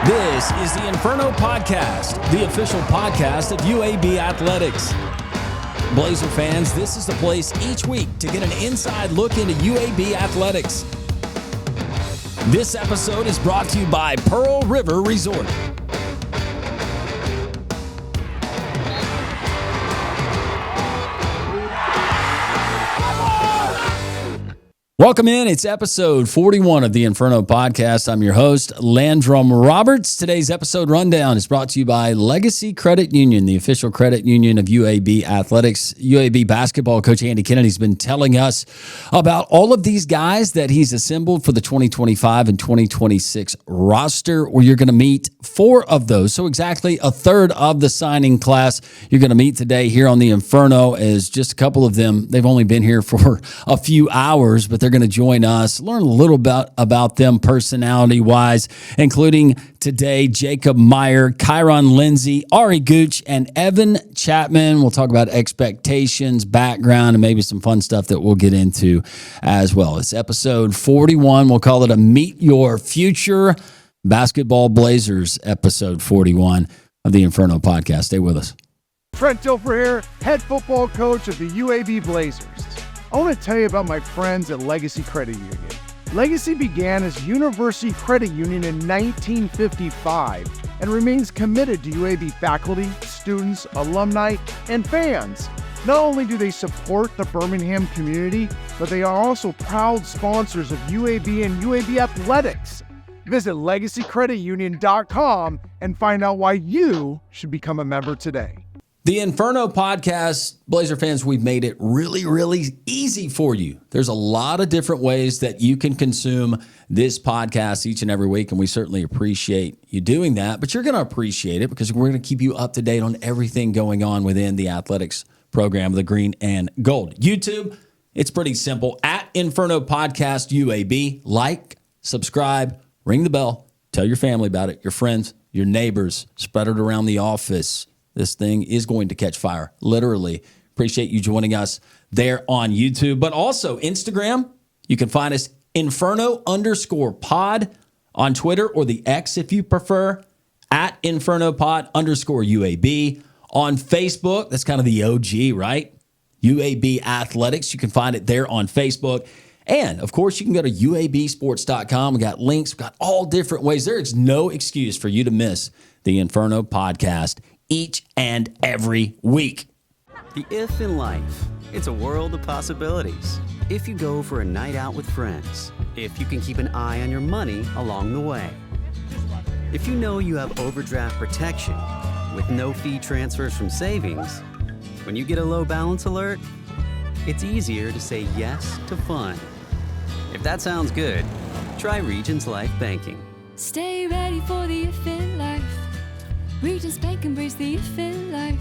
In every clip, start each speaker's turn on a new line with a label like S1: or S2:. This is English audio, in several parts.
S1: This is the Inferno Podcast, the official podcast of UAB Athletics. Blazer fans, this is the place each week to get an inside look into UAB Athletics. This episode is brought to you by Pearl River Resort. Welcome in. It's episode 41 of the Inferno Podcast. I'm your host, Landrum Roberts. Today's episode rundown is brought to you by Legacy Credit Union, the official credit union of UAB Athletics. UAB basketball coach Andy Kennedy's been telling us about all of these guys that he's assembled for the 2025 and 2026 roster, where you're going to meet four of those. So exactly a third of the signing class you're going to meet today here on the Inferno. As just a couple of them, they've only been here for a few hours, but they're going to join us, learn a little about them personality-wise, including today Jacob Meyer, Kyron Lindsay, Ari Gooch, and Evan Chapman. We'll talk about expectations, background, and maybe some fun stuff that we'll get into as well. It's episode 41. We'll call it a Meet Your Future Basketball Blazers episode 41 of the Inferno Podcast. Stay with us.
S2: Trent Dilfer here, head football coach of the UAB Blazers. I want to tell you about my friends at Legacy Credit Union. Legacy began as University Credit Union in 1955 and remains committed to UAB faculty, students, alumni, and fans. Not only do they support the Birmingham community, but they are also proud sponsors of UAB and UAB Athletics. Visit LegacyCreditUnion.com and find out why you should become a member today.
S1: The Inferno Podcast, Blazer fans, we've made it really, really easy for you. There's a lot of different ways that you can consume this podcast each and every week, and we certainly appreciate you doing that. But you're going to appreciate it because we're going to keep you up to date on everything going on within the athletics program, the green and gold. YouTube, it's pretty simple. At Inferno Podcast UAB, like, subscribe, ring the bell, tell your family about it, your friends, your neighbors, spread it around the office. This thing is going to catch fire, literally. Appreciate you joining us there on YouTube, but also Instagram. You can find us Inferno_pod on Twitter, or the X if you prefer, at InfernoPod_UAB. On Facebook, that's kind of the OG, right? UAB Athletics. You can find it there on Facebook. And, of course, you can go to UABsports.com. We got links. We got all different ways. There is no excuse for you to miss the Inferno Podcast each and every week.
S3: The if in life, it's a world of possibilities. If you go for a night out with friends, if you can keep an eye on your money along the way, if you know you have overdraft protection with no fee transfers from savings, when you get a low balance alert, it's easier to say yes to fun. If that sounds good, try Regions Life Banking.
S4: Stay ready for the if in life. Regions Bank, embrace the if in life.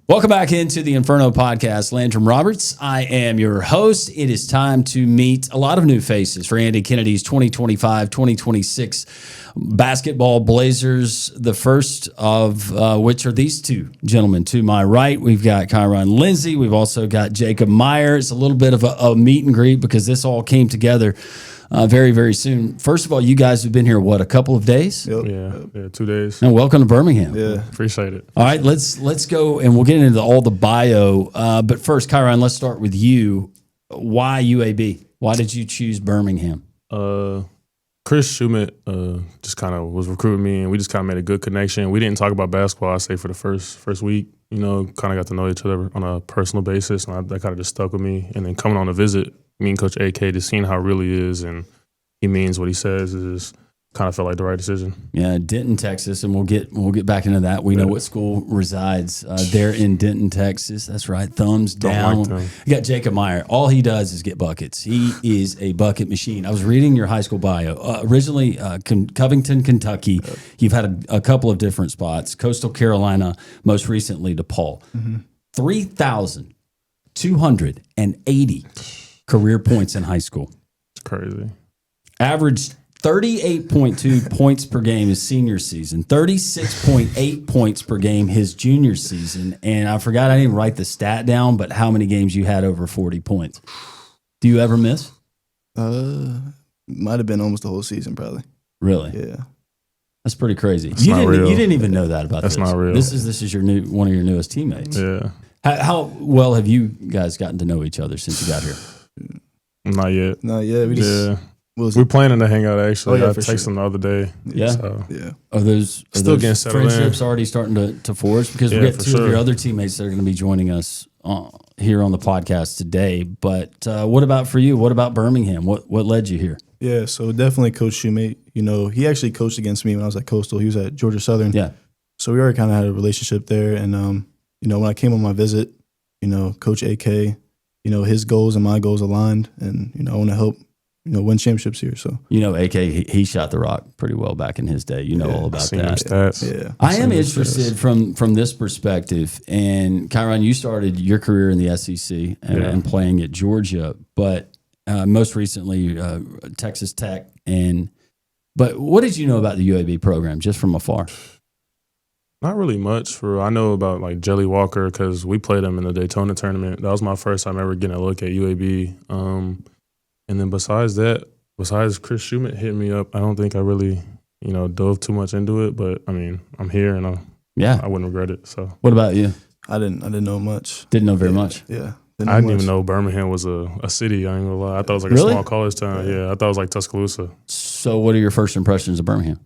S1: Welcome back into the Inferno Podcast. Landrum Roberts, I am your host. It is time to meet a lot of new faces for Andy Kennedy's 2025-2026 basketball Blazers. The first of which are these two gentlemen to my right. We've got Kyron Lindsay. We've also got Jacob Meyer. It's a little bit of a meet and greet because this all came together very, very soon. First of all, you guys have been here, what, a couple of days?
S5: Yep. Yeah, 2 days.
S1: And welcome to Birmingham.
S5: Yeah, appreciate it.
S1: All right, let's go, and we'll get into all the bio. But first, Kyron, let's start with you. Why UAB? Why did you choose Birmingham?
S5: Chris Schumett just kind of was recruiting me, and we just kind of made a good connection. We didn't talk about basketball, I'd say, for the first week. You know, kind of got to know each other on a personal basis, and that kind of just stuck with me. And then coming on a visit, me and Coach AK, just seeing how it really is, and he means what he says, is kind of felt like the right decision.
S1: Yeah, Denton, Texas, and we'll get back into that. We know what school resides there in Denton, Texas. That's right. Thumbs down.
S5: Like
S1: You got Jacob Meyer. All he does is get buckets. He is a bucket machine. I was reading your high school bio. Originally, Covington, Kentucky. You've had a couple of different spots. Coastal Carolina, most recently DePaul. 3,280 career points in high school.
S5: It's crazy.
S1: Averaged 38.2 points per game his senior season, 36.8 points per game his junior season. And I forgot, I didn't write the stat down, but how many games you had over 40 points. Do you ever miss?
S6: Might have been almost the whole season, probably.
S1: Really?
S6: Yeah.
S1: That's pretty crazy.
S5: That's not real.
S1: You didn't even know that about
S5: That's
S1: this.
S5: not real.
S1: This is your one of your newest teammates.
S5: Yeah.
S1: How well have you guys gotten to know each other since you got here?
S5: Not yet.
S6: Not yet. We just
S5: We're planning to hang out actually.
S6: Oh, yeah,
S5: I
S6: for
S5: texted him the other day.
S1: Yeah?
S5: So.
S6: yeah.
S1: Are those
S5: Getting settled in.
S1: friendships already starting to forge? Because we
S5: Yeah,
S1: got
S5: for
S1: two of
S5: sure.
S1: your other teammates that are going to be joining us here on the podcast today. But what about for you? What about Birmingham? What led you here?
S6: Yeah, so definitely Coach Shoemate. You know, he actually coached against me when I was at Coastal. He was at Georgia Southern.
S1: Yeah.
S6: So we already kind of had a relationship there. And, you know, when I came on my visit, you know, Coach AK, you know, his goals and my goals aligned. And, you know, I want to help, you know, win championships here. So,
S1: You know, AK, he shot the rock pretty well back in his day. You know all about
S5: Seen them
S1: that.
S5: stats.
S6: yeah.
S1: I am
S5: Seen them
S1: interested
S5: stats.
S1: from this perspective. And Kyron, you started your career in the SEC and playing at Georgia, but most recently Texas Tech. But what did you know about the UAB program just from afar?
S5: Not really much. I know about like Jelly Walker because we played him in the Daytona tournament. That was my first time ever getting a look at UAB. And then besides Chris Schumett hitting me up, I don't think I really, you know, dove too much into it. But I mean, I'm here and I wouldn't regret it. So
S1: What about you?
S6: I didn't know much.
S1: Didn't know very much.
S6: Yeah.
S5: I didn't even know Birmingham was a city. I ain't gonna lie. I thought it was like
S1: Really?
S5: a small college town. Yeah, I thought it was like Tuscaloosa.
S1: So what are your first impressions of Birmingham?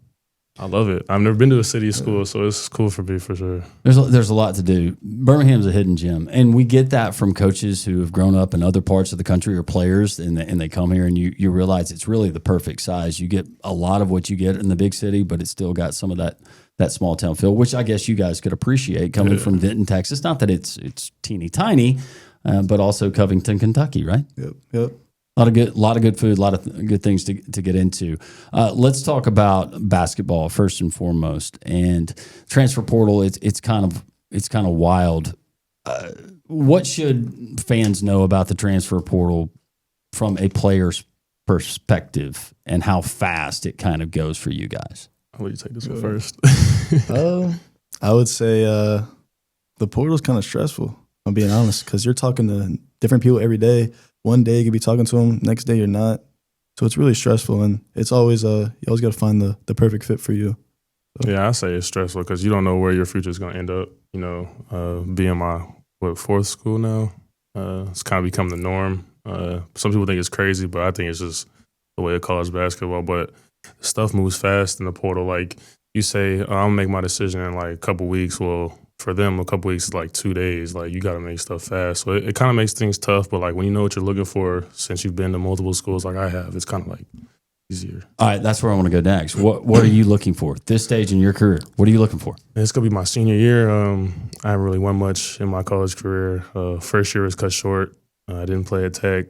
S5: I love it. I've never been to a city school, so it's cool for me for sure.
S1: There's a lot to do. Birmingham's a hidden gem, and we get that from coaches who have grown up in other parts of the country or players, and they come here and you realize it's really the perfect size. You get a lot of what you get in the big city, but it's still got some of that small town feel, which I guess you guys could appreciate coming from Denton, Texas. Not that it's teeny tiny, but also Covington, Kentucky, right?
S6: Yep.
S1: A lot of good food, a lot of good things to get into. Let's talk about basketball first and foremost, and transfer portal. It's kind of wild. What should fans know about the transfer portal from a player's perspective, and how fast it kind of goes for you guys?
S5: I'll let you take this one first.
S6: I would say the portal's kind of stressful, I'm being honest, because you're talking to different people every day. One day you could be talking to them, next day you're not. So it's really stressful, and it's always you always got to find the perfect fit for you. So.
S5: Yeah, I say it's stressful because you don't know where your future is going to end up. You know, being my fourth school now, it's kind of become the norm. Some people think it's crazy, but I think it's just the way of college basketball. But stuff moves fast in the portal. Like you say, I'll make my decision in like a couple weeks. Well, for them, a couple weeks is like 2 days. Like you got to make stuff fast. So it kind of makes things tough. But like when you know what you're looking for, since you've been to multiple schools like I have, it's kind of like easier.
S1: All right, that's where I want to go next. What are you looking for at this stage in your career? What are you looking for?
S5: It's going to be my senior year. I haven't really won much in my college career. First year was cut short. I didn't play at Tech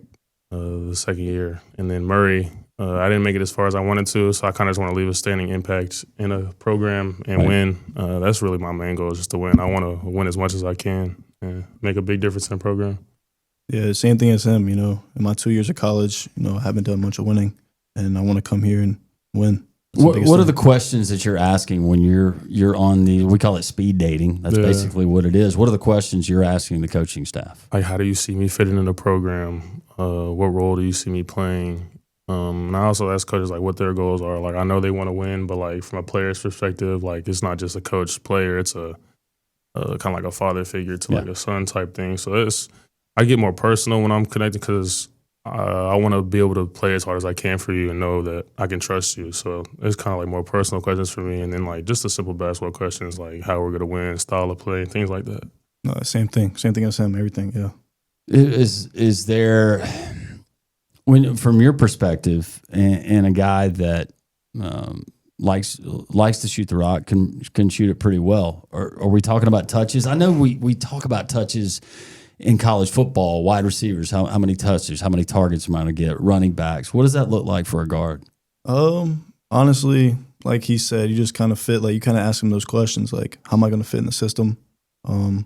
S5: the second year. And then Murray, I didn't make it as far as I wanted to, so I kind of just want to leave a standing impact in a program and win. That's really my main goal, is just to win. I want to win as much as I can and make a big difference in the program.
S6: Yeah, same thing as him. You know, in my 2 years of college, you know, I haven't done much of winning, and I want to come here and win.
S1: What are the questions that you're asking when you're on we call it speed dating? That's basically what it is. What are the questions you're asking the coaching staff?
S5: Like, how do you see me fitting in the program? What role do you see me playing? And I also ask coaches like what their goals are. Like I know they want to win, but like from a player's perspective, like it's not just a coach player; it's a kind of like a father figure to like a son type thing. So I get more personal when I'm connected because I want to be able to play as hard as I can for you and know that I can trust you. So it's kind of like more personal questions for me, and then like just the simple basketball questions like how we're gonna win, style of play, things like that.
S6: No, same thing as him. Everything, yeah.
S1: Is there, from your perspective, and a guy that likes to shoot the rock, can shoot it pretty well? Or are we talking about touches? I know we talk about touches in college football, wide receivers, how many touches, how many targets am I going to get, running backs. What does that look like for a guard?
S6: Honestly, like he said, you just kind of fit, like you kind of ask him those questions, like how am I going to fit in the system? How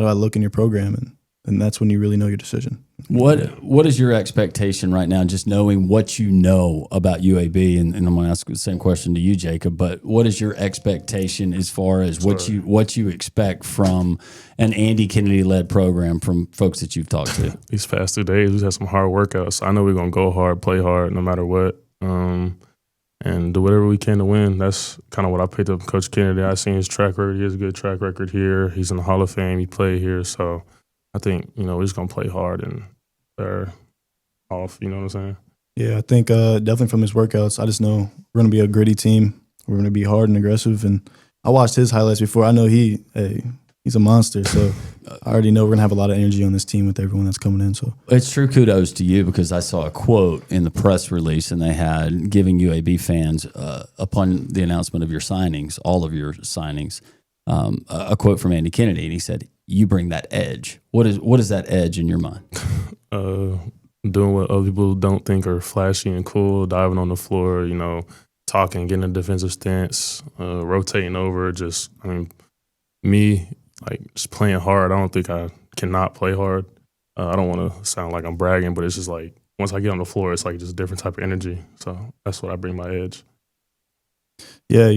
S6: do I look in your program? And then that's when you really know your decision.
S1: What is your expectation right now, just knowing what you know about UAB? And I'm going to ask the same question to you, Jacob, but what is your expectation as far as what you expect from an Andy Kennedy-led program from folks that you've talked to?
S5: These past 2 days, we had some hard workouts. I know we're going to go hard, play hard, no matter what, and do whatever we can to win. That's kind of what I picked up from Coach Kennedy. I seen his track record. He has a good track record here. He's in the Hall of Fame. He played here, so I think, we're just going to play hard and they're off, you know what I'm saying?
S6: Yeah, I think definitely from his workouts, I just know we're going to be a gritty team. We're going to be hard and aggressive. And I watched his highlights before. I know he's a monster. So I already know we're going to have a lot of energy on this team with everyone that's coming in. So
S1: it's true kudos to you, because I saw a quote in the press release, and they had giving UAB fans, upon the announcement of your signings, all of your signings, a quote from Andy Kennedy. And he said, "You bring that edge." What is that edge in your mind?
S5: Doing what other people don't think are flashy and cool, diving on the floor, talking, getting a defensive stance, rotating over. Me, just playing hard. I don't think I cannot play hard. I don't want to sound like I'm bragging, but it's just like once I get on the floor, it's like just a different type of energy. So that's what I bring my edge.
S6: Yeah,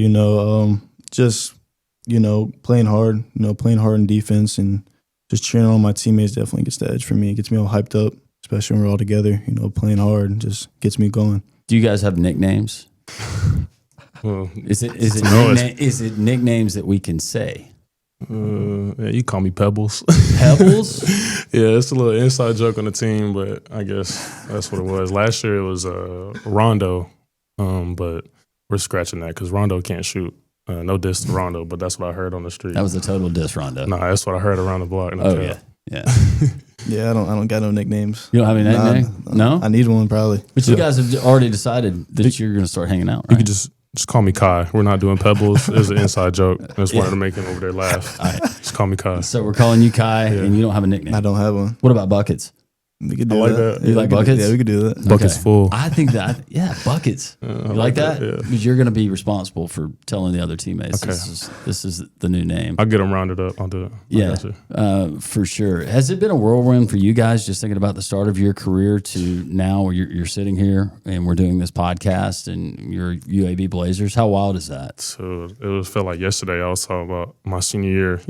S6: playing hard, playing hard in defense and just cheering on my teammates definitely gets the edge for me. It gets me all hyped up, especially when we're all together, playing hard and just gets me going.
S1: Do you guys have nicknames?
S5: Well,
S1: is it nicknames that we can say?
S5: Yeah, you call me Pebbles.
S1: Pebbles?
S5: Yeah, it's a little inside joke on the team, but I guess that's what it was. Last year it was Rondo, but we're scratching that because Rondo can't shoot. No diss to Rondo, but that's what I heard on the street.
S1: That was a total diss, Rondo.
S5: Nah, that's what I heard around the block.
S1: Yeah.
S6: Yeah, I don't got no nicknames.
S1: You don't have any nickname? No?
S6: I need one probably.
S1: But you guys have already decided that you're going to start hanging out, right?
S5: You could just call me Kai. We're not doing Pebbles. It was an inside joke. I just wanted to make him over there laugh.
S1: All right.
S5: Just call me Kai.
S1: So we're calling you Kai, and you don't have a nickname.
S6: I don't have one.
S1: What about Buckets?
S6: We could do
S5: I like
S6: that.
S5: that.
S1: You like Buckets?
S6: Yeah, we could do that.
S5: Buckets full.
S1: I think that, Buckets.
S5: I
S1: You like that?
S5: Yeah.
S1: Because you're going to be responsible for telling the other teammates
S5: Okay.
S1: this is the new name.
S5: I'll get them rounded up. I'll do it.
S1: Yeah, for sure. Has it been a whirlwind for you guys, just thinking about the start of your career to now where you're sitting here and we're doing this podcast and you're UAB Blazers? How wild is that?
S5: So felt like yesterday I was talking about my senior year.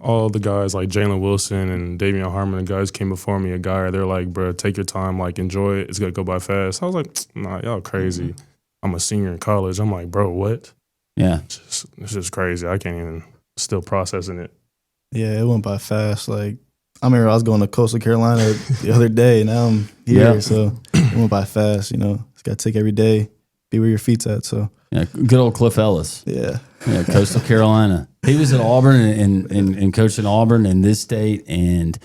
S5: All the guys like Jalen Wilson and Davion Harmon, the guys came before me, they're like, bro, take your time, enjoy it. It's going to go by fast. I was like, nah, y'all crazy. I'm a senior in college. I'm like, bro, what?
S1: Yeah.
S5: It's just crazy. I can't even still processing it.
S6: Yeah, it went by fast. I remember I was going to Coastal Carolina the other day. Now I'm here, so it went by fast. It's got to take every day, be where your feet's at. So
S1: Yeah, good old Cliff Ellis.
S6: Yeah,
S1: Coastal Carolina. He was at Auburn and coached in Auburn in this state. And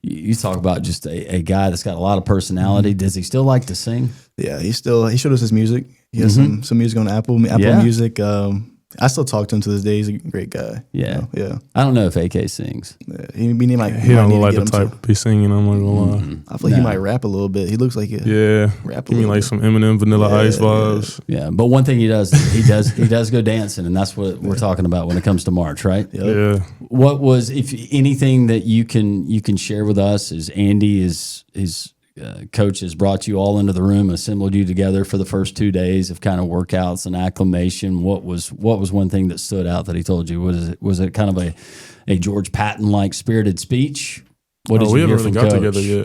S1: you talk about just a guy that's got a lot of personality. Does he still like to sing?
S6: Yeah, he showed us his music. He has some music on Apple Music. I still talk to him to this day. He's a great guy.
S1: Yeah.
S6: Yeah.
S1: I don't know if AK sings.
S6: Yeah. He
S5: don't look like the type to be singing. I'm not gonna lie.
S6: I feel like he might rap a little bit. He looks like rap.
S5: Give me some Eminem, Vanilla Ice vibes.
S1: Yeah, but one thing he does go dancing, and that's what we're talking about when it comes to March, right?
S6: Yep.
S5: Yeah.
S1: What was, if anything, that you can share with us? Is Andy his coach has brought you all into the room, assembled you together for the first 2 days of kind of workouts and acclimation? What was one thing that stood out that he told you? Was it kind of a George Patton like spirited speech? What did
S5: we
S1: you hear
S5: haven't
S1: from
S5: really got
S1: Coach?
S5: together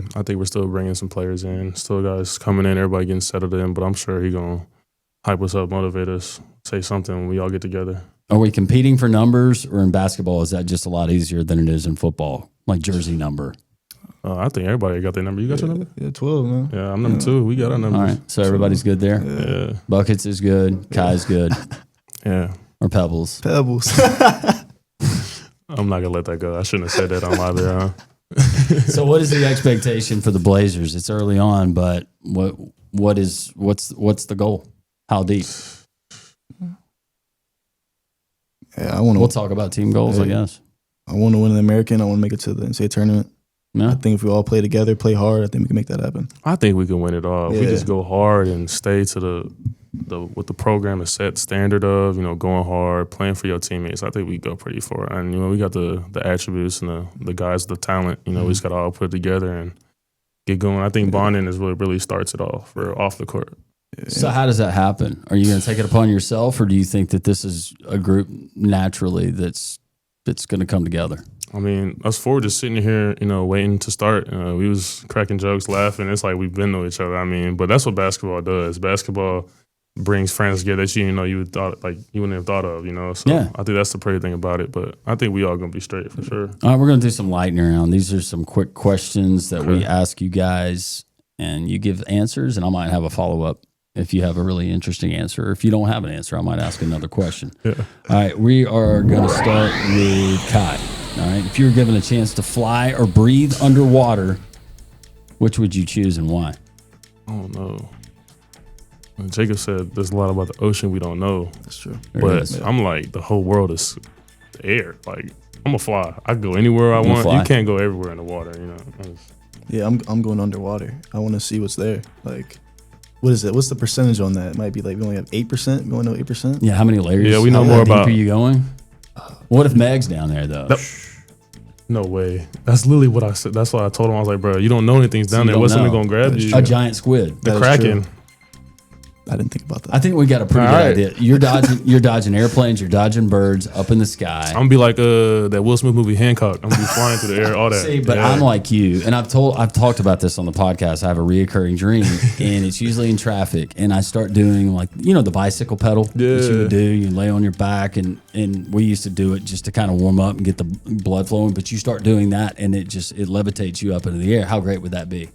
S5: yet. I think we're still bringing some players in. Still guys coming in, everybody getting settled in. But I'm sure he's going to hype us up, motivate us, say something when we all get together.
S1: Are we competing for numbers, or in basketball, is that just a lot easier than it is in football, like jersey number?
S5: I think everybody got their number. You got your number?
S6: Yeah, 12, man.
S5: Yeah, I'm number 2. We got our numbers.
S1: All right, so everybody's good there?
S5: Yeah.
S1: Buckets is good. Kai's good.
S5: Yeah.
S1: Or Pebbles?
S6: Pebbles.
S5: I'm not going to let that go. I shouldn't have said that on live there, huh?
S1: So what is the expectation for the Blazers? It's early on, but what's the goal? How deep?
S6: Yeah, we'll
S1: talk about team goals, I guess.
S6: I want to win the American. I want to make it to the NCAA tournament.
S1: Yeah.
S6: I think if we all play together, play hard, I think we can make that happen.
S5: I think we can win it all. If we just go hard and stay to what the program is set standard of, going hard, playing for your teammates, I think we go pretty far. And we got the attributes and the guys, the talent. We just got to all put it together and get going. I think bonding is what really starts it all for off the court.
S1: So how does that happen? Are you going to take it upon yourself, or do you think that this is a group naturally that's going to come together?
S5: I mean, us four just sitting here, waiting to start. We was cracking jokes, laughing. It's like we've been to each other. I mean, but that's what basketball does. Basketball brings friends together that you wouldn't have thought of. So
S1: yeah.
S5: I think that's the pretty thing about it. But I think we all gonna be straight for sure.
S1: All right, we're gonna do some lightning round. These are some quick questions that we ask you guys, and you give answers, and I might have a follow up if you have a really interesting answer. If you don't have an answer, I might ask another question.
S5: Yeah.
S1: All right, we are gonna start with Kai. All right, if you were given a chance to fly or breathe underwater, which would you choose and why?
S5: I don't know. Jacob said there's a lot about the ocean we don't know.
S6: That's true.
S5: But I'm like, the whole world is the air. Like, I'm a fly. I can go anywhere I want.
S1: Fly.
S5: You can't go everywhere in the water,
S6: Yeah, I'm going underwater. I want to see what's there. Like, what is it? What's the percentage on that? It might be like we only have 8%. We only know 8%.
S1: Yeah, how many layers?
S5: Yeah, we know
S1: how
S5: more
S1: deep
S5: about.
S1: Are you going? What if Meg's down there though?
S5: No way. That's literally what I said. That's why I told him. I was like, bro, you don't know anything's down there. What's something gonna grab you?
S1: A giant squid.
S5: The Kraken.
S6: I didn't think about that.
S1: I think we got a pretty good idea. You're dodging airplanes, you're dodging birds up in the sky.
S5: I'm gonna be like that Will Smith movie Hancock. I'm gonna be flying through the air, all that.
S1: See, but I'm like you, and I've talked about this on the podcast. I have a reoccurring dream, and it's usually in traffic, and I start doing the bicycle pedal that you would do. You lay on your back, and we used to do it just to kind of warm up and get the blood flowing. But you start doing that, and it levitates you up into the air. How great would that be?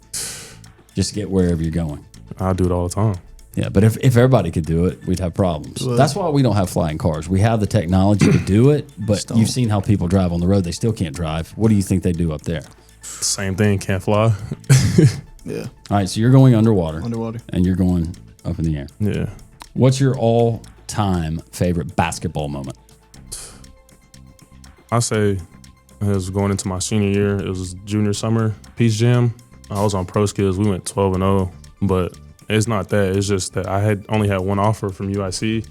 S1: Just to get wherever you're going.
S5: I do it all the time.
S1: Yeah, but if everybody could do it, we'd have problems.
S6: Well,
S1: that's why we don't have flying cars. We have the technology to do it, but you've seen how people drive on the road. They still can't drive. What do you think they do up there?
S5: Same thing, can't fly.
S6: Yeah.
S1: All right, so you're going underwater.
S6: Underwater.
S1: And you're going up in the air.
S5: Yeah.
S1: What's your all-time favorite basketball moment?
S5: I say it was going into my senior year. It was junior summer, Peach Jam. I was on Pro Skills. We went 12-0, but it's not that. It's just that I had only had one offer from UIC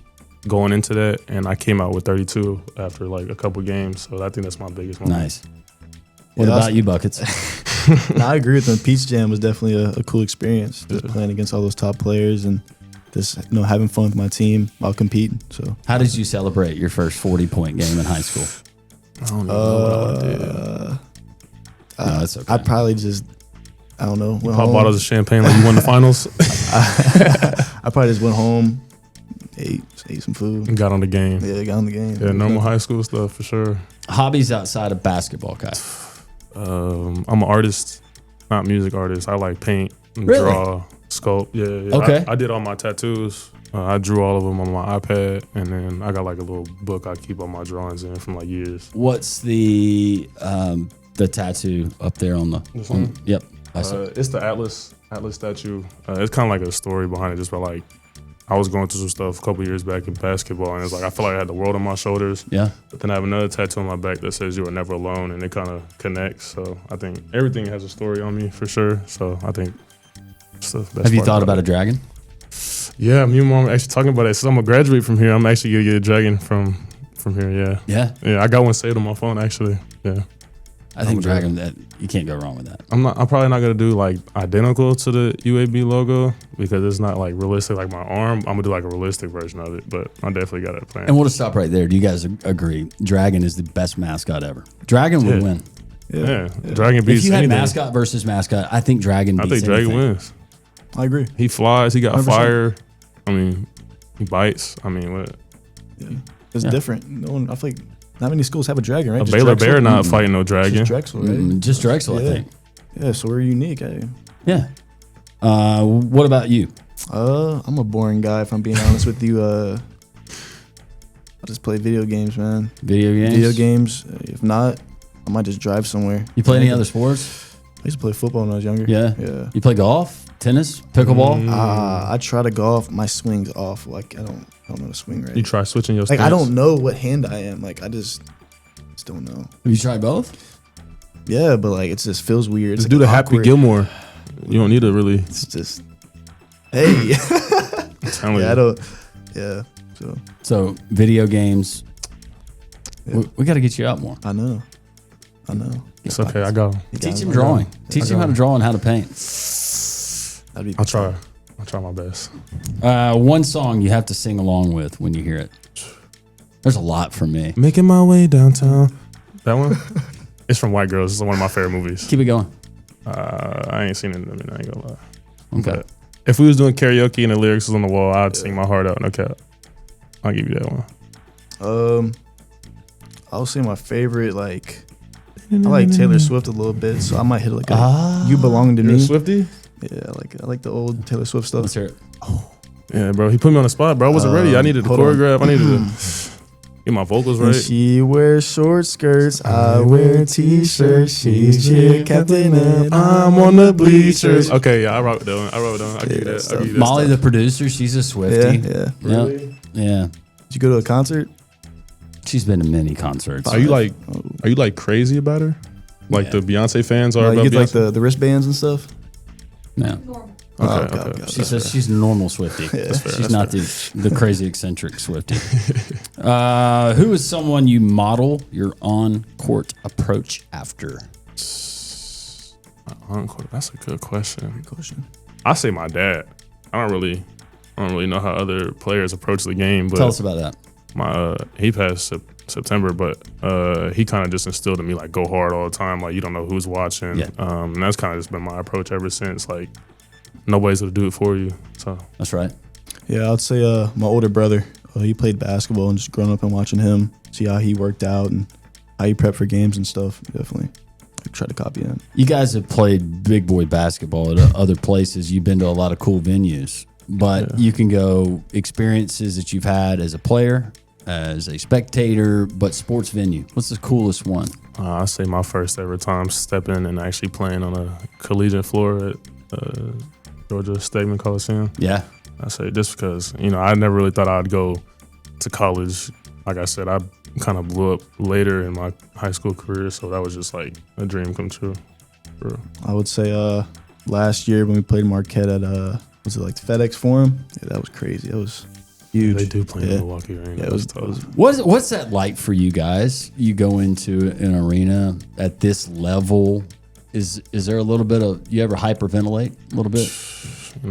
S5: going into that, and I came out with 32 after like a couple games. So I think that's my biggest moment.
S1: Nice. What about you, Buckets?
S6: I agree with them. Peach Jam was definitely a cool experience. Just playing against all those top players and just having fun with my team while competing. So
S1: how did you celebrate your first 40-point game in high school?
S5: I don't know what I did.
S1: No, that's okay.
S6: I probably just, I don't know.
S5: Pop bottles of champagne like you won the finals.
S6: I probably just went home, ate some food.
S5: And got on the game.
S6: Yeah, got on the game.
S5: Yeah, normal high school stuff for sure.
S1: Hobbies outside of basketball, Kai?
S5: I'm an artist, not music artist. I like paint, and
S1: Really?
S5: draw, sculpt. Yeah.
S1: Okay.
S5: I did all my tattoos. I drew all of them on my iPad, and then I got like a little book I keep all my drawings in from like years.
S1: What's the tattoo up there on the?
S5: This one?
S1: Yep. I saw.
S5: It's the Atlas statue. It's kind of like a story behind it, just by like I was going through some stuff a couple years back in basketball, and it's like I feel like I had the world on my shoulders.
S1: Yeah.
S5: But then I have another tattoo on my back that says "You are never alone," and it kind of connects. So I think everything has a story on me for sure. So I think.
S1: Have you thought about a dragon?
S5: Yeah, me and mom actually talking about it. So I'm gonna graduate from here. I'm actually gonna get a dragon from here. Yeah.
S1: Yeah.
S5: Yeah, I got one saved on my phone actually. Yeah.
S1: I think dragon. That you can't go wrong with that.
S5: I'm probably not gonna do like identical to the UAB logo because it's not like realistic like my arm. I'm gonna do like a realistic version of it, but I definitely got it planned.
S1: And we'll just stop right there. Do you guys agree? Dragon is the best mascot ever. Dragon would win.
S5: Yeah. Dragon beats
S1: If you had
S5: anything.
S1: mascot versus mascot, I think Dragon beats
S5: I think Dragon
S1: anything.
S5: wins.
S6: I agree.
S5: He flies. He got
S6: 100%.
S5: fire. I mean, he bites. I mean, what?
S6: Yeah. It's different. No one, I feel like not many schools have a dragon, right?
S5: A
S6: Just
S5: Baylor
S6: Drexel?
S5: Bear not fighting no dragon.
S6: Just Drexel, right?
S1: Just Drexel, I
S6: Yeah.
S1: think.
S6: Yeah, so we're unique.
S1: Yeah. What about you?
S6: I'm a boring guy, if I'm being honest with you. I just play video games, man.
S1: Video games?
S6: Video games. If not, I might just drive somewhere.
S1: You play any other sports?
S6: I used to play football when I was younger.
S1: Yeah.
S6: Yeah.
S1: You play golf, tennis, pickleball?
S6: I try to golf. My swing's off. Like I don't know how to swing right.
S5: You try switching your
S6: Like
S5: stance.
S6: I don't know what hand I am. Like I just don't know.
S1: Have you tried both?
S6: Yeah, but like it just feels weird.
S5: Just
S6: It's
S5: do
S6: like
S5: the Happy
S6: awkward.
S5: Gilmore. You don't need to really.
S6: It's just, hey.
S5: telling
S6: Yeah,
S5: you.
S6: I don't. Yeah.
S1: So video games.
S6: Yeah.
S1: We got to get you out more.
S6: I know.
S5: It's okay. I go.
S1: Teach him drawing. Teach him how to draw and how to paint.
S5: I'll try. I'll try my best.
S1: One song you have to sing along with when you hear it. There's a lot for me.
S5: Making my way downtown. That one? It's from White Girls. It's one of my favorite movies.
S1: Keep it going.
S5: I ain't seen it. I mean, I ain't gonna lie.
S1: Okay.
S5: But if we was doing karaoke and the lyrics was on the wall, I'd sing my heart out. No cap. I'll give you that one.
S6: I'll say my favorite, like, I like Taylor Swift a little bit, so I might hit like You Belong to
S5: You're
S6: Me.
S5: a Swiftie?
S6: Yeah, I like the old Taylor Swift stuff.
S1: Let's hear it.
S5: Yeah, bro. He put me on the spot, bro. I wasn't ready. I needed to
S6: hold on.
S5: choreograph. I needed to get my vocals
S6: And
S5: right.
S6: she wears short skirts, I wear t-shirts. She's cheer captain and
S5: I'm on the bleachers. Okay, yeah, I wrote it down. I'll give you that.
S6: stuff.
S5: I'll give you that
S1: Molly,
S5: stuff.
S1: the producer, she's a Swiftie.
S6: Yeah.
S1: Yep. Yeah.
S6: Did you go to a concert?
S1: She's been to many concerts.
S5: Are you like crazy about her? Like the Beyonce fans are
S6: Like,
S5: about
S6: you get like
S5: Beyonce?
S6: the wristbands and stuff?
S1: No.
S5: Okay.
S1: She says she's a normal Swiftie. She's not the crazy eccentric Swiftie. Who is someone you model your on-court approach after?
S5: That's a good question. I say my dad. I don't really know how other players approach the game, but
S1: Tell us about that.
S5: he passed September, but he kind of just instilled in me like go hard all the time. Like you don't know who's watching.
S1: Yeah.
S5: And that's kind of just been my approach ever since. Like nobody's gonna do it for you. So
S1: That's right.
S6: Yeah, I'd say my older brother. He played basketball and just growing up and watching him, see how he worked out and how he prepped for games and stuff. Definitely, I try to copy him.
S1: You guys have played big boy basketball at other places. You've been to a lot of cool venues, but you can go experiences that you've had as a player, as a spectator, but sports venue. What's the coolest one?
S5: I say my first ever time stepping and actually playing on a collegiate floor at Georgia Stegman Coliseum.
S1: Yeah.
S5: I say just because, I never really thought I'd go to college. Like I said, I kind of blew up later in my high school career, so that was just like a dream come true. For real.
S6: I would say last year when we played Marquette at was it like the FedEx Forum? Yeah, that was crazy. It was huge.
S5: They do play in
S6: Yeah.
S5: Milwaukee Arena.
S6: Yeah, it was tough.
S1: What's that like for you guys? You go into an arena at this level. Is there a little bit of, you ever hyperventilate a little bit?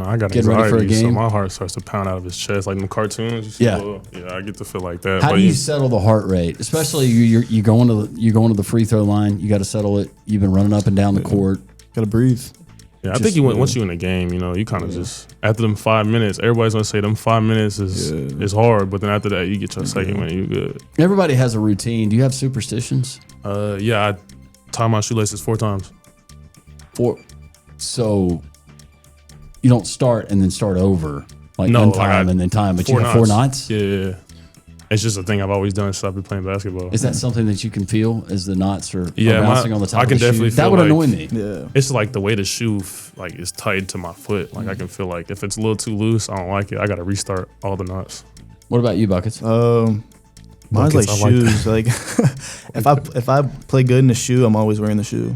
S5: I got
S1: Getting ready
S5: anxiety,
S1: for a game?
S5: so my heart starts to pound out of his chest, like in the cartoons. You see
S1: Yeah.
S5: I get to feel like that.
S1: How
S5: but
S1: do you settle the heart rate? Especially you going to the free throw line. You got to settle it. You've been running up and down the court.
S6: Gotta breathe.
S5: Yeah, I think once you in the game, you kind of just after them 5 minutes, everybody's gonna say them 5 minutes is hard, but then after that you get your second win, you good.
S1: Everybody has a routine. Do you have superstitions?
S5: Yeah, I tie my shoelaces 4 times.
S1: So you don't start and then start over like
S5: No,
S1: time and then time, but you have 4 knots.
S5: Yeah. It's just a thing I've always done since I've been playing basketball.
S1: Is that something that you can feel as the knots are
S5: Yeah,
S1: bouncing on the top
S5: I
S1: of
S5: can
S1: the shoe?
S5: definitely
S1: That
S5: feel
S1: would
S5: like-
S1: annoy me.
S6: Yeah.
S5: It's like the way the shoe is tied to my foot. Like I can feel like if it's a little too loose, I don't like it. I got to restart all the knots.
S1: What about you, Buckets?
S6: Mine's like
S5: Buckets, I like
S6: shoes. Like if I play good in the shoe, I'm always wearing the shoe.